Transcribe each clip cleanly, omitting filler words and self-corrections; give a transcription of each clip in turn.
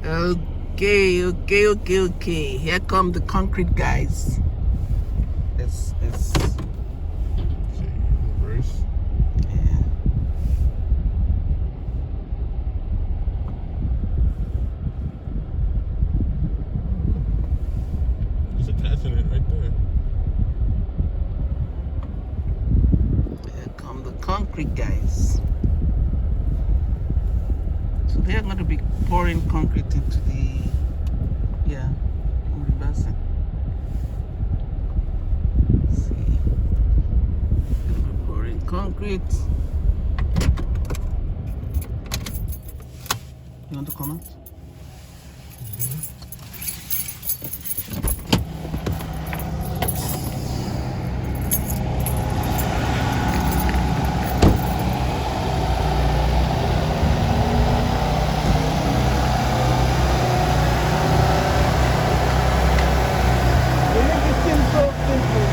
Okay. Here come the concrete guys. It's See, reverse. yeah. It's attaching it right there. Here come the concrete guys. So they are going to be pouring concrete into the reversing. See, we're pouring concrete. You want to comment? They make it seem so simple.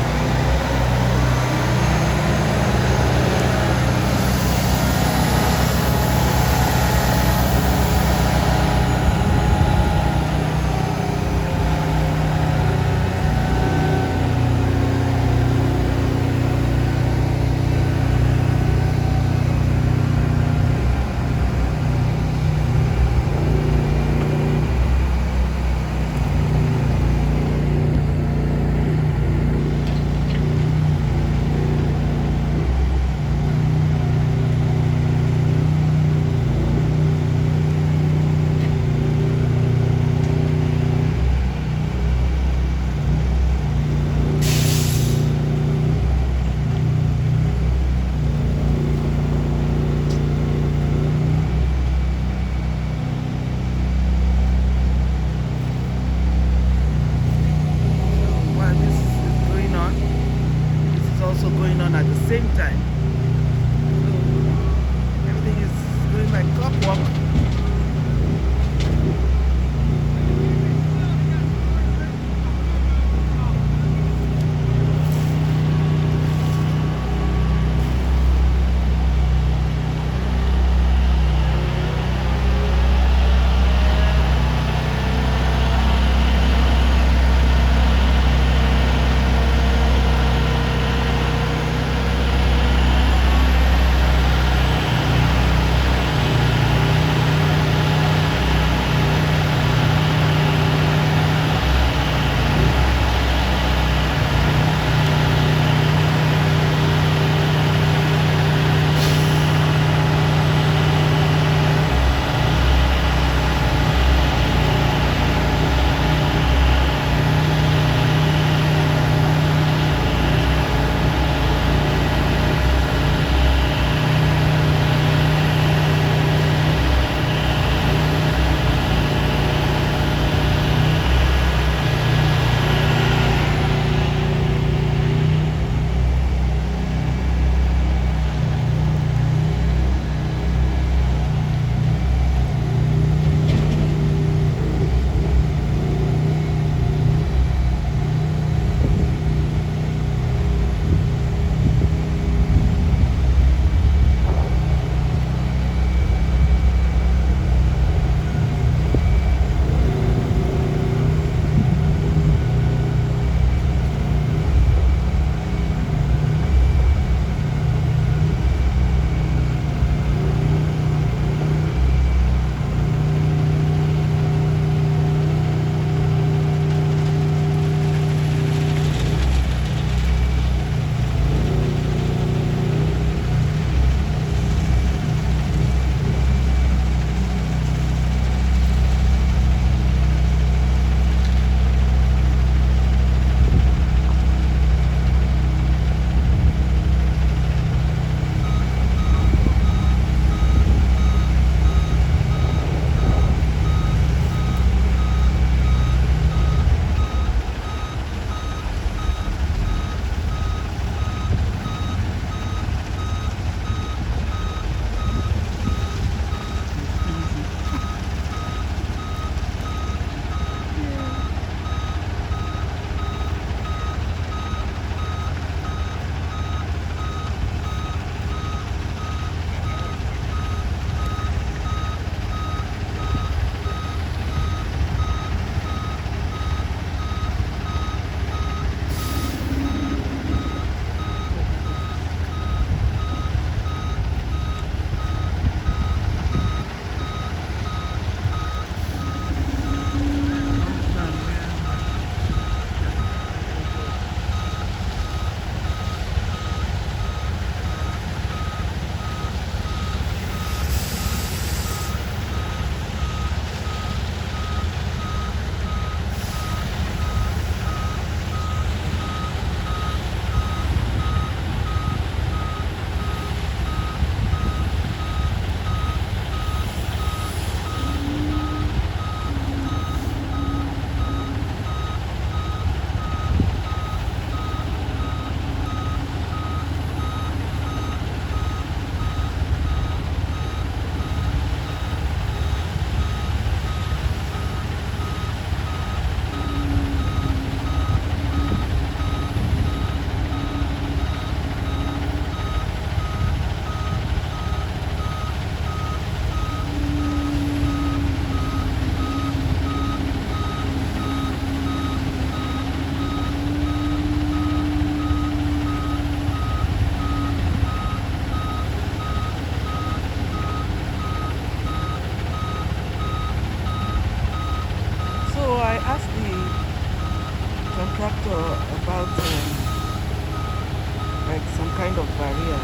kind of barrier,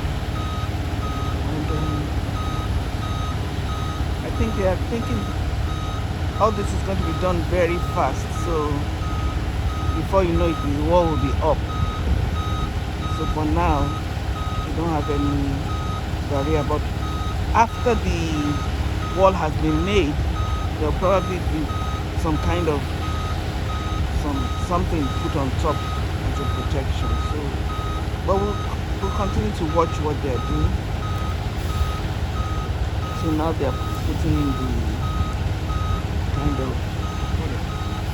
and I think they are thinking all this is going to be done very fast. So before you know it, the wall will be up. So for now, we don't have any barrier. But after the wall has been made, there'll probably be some kind of something put on top as a protection. So, but we'll continue to watch what they're doing. So now they're putting in the kind of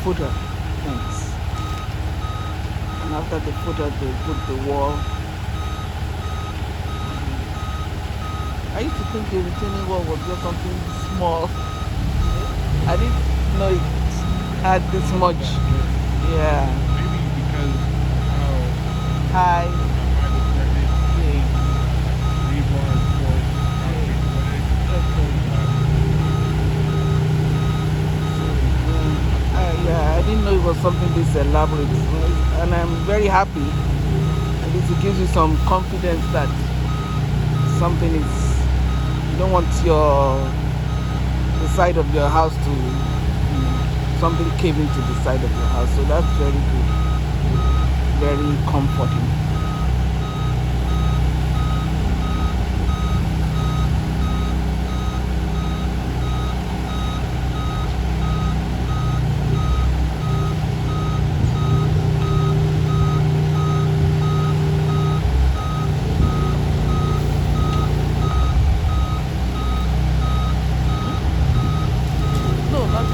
footer fence, and after the footer, they put the wall. I used to think a retaining wall was just something small. I didn't know it had this much. Yeah. Maybe because how High. high the threat is. Rebar, force, concrete footage. Yeah, I didn't know it was something this elaborate, and I'm very happy. At least it gives you some confidence that something is. You don't want the side of your house to something cave into the side of your house. So that's very good, very comforting. No, not.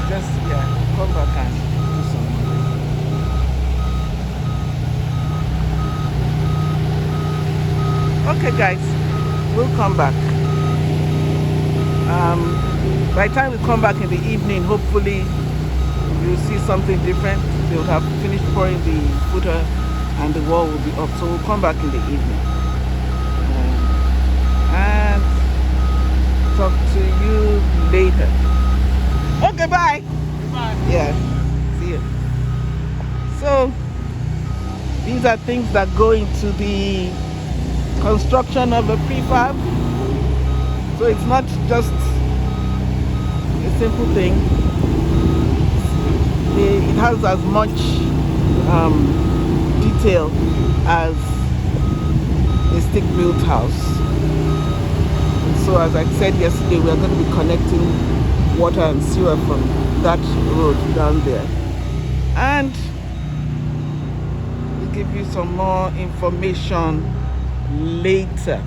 Just, yeah, come back and do some more. Okay, guys, we'll come back. By the time we come back in the evening, hopefully you'll see something different. They will have finished pouring the footer and the wall will be up. So we'll come back in the evening and talk to you later. Okay, bye. Goodbye. Yeah, see you. So these are things that go into the construction of a prefab. So it's not just a simple thing. It has as much detail as a stick-built house. And so as I said yesterday, we are going to be connecting water and sewer from that road down there, and we'll give you some more information later.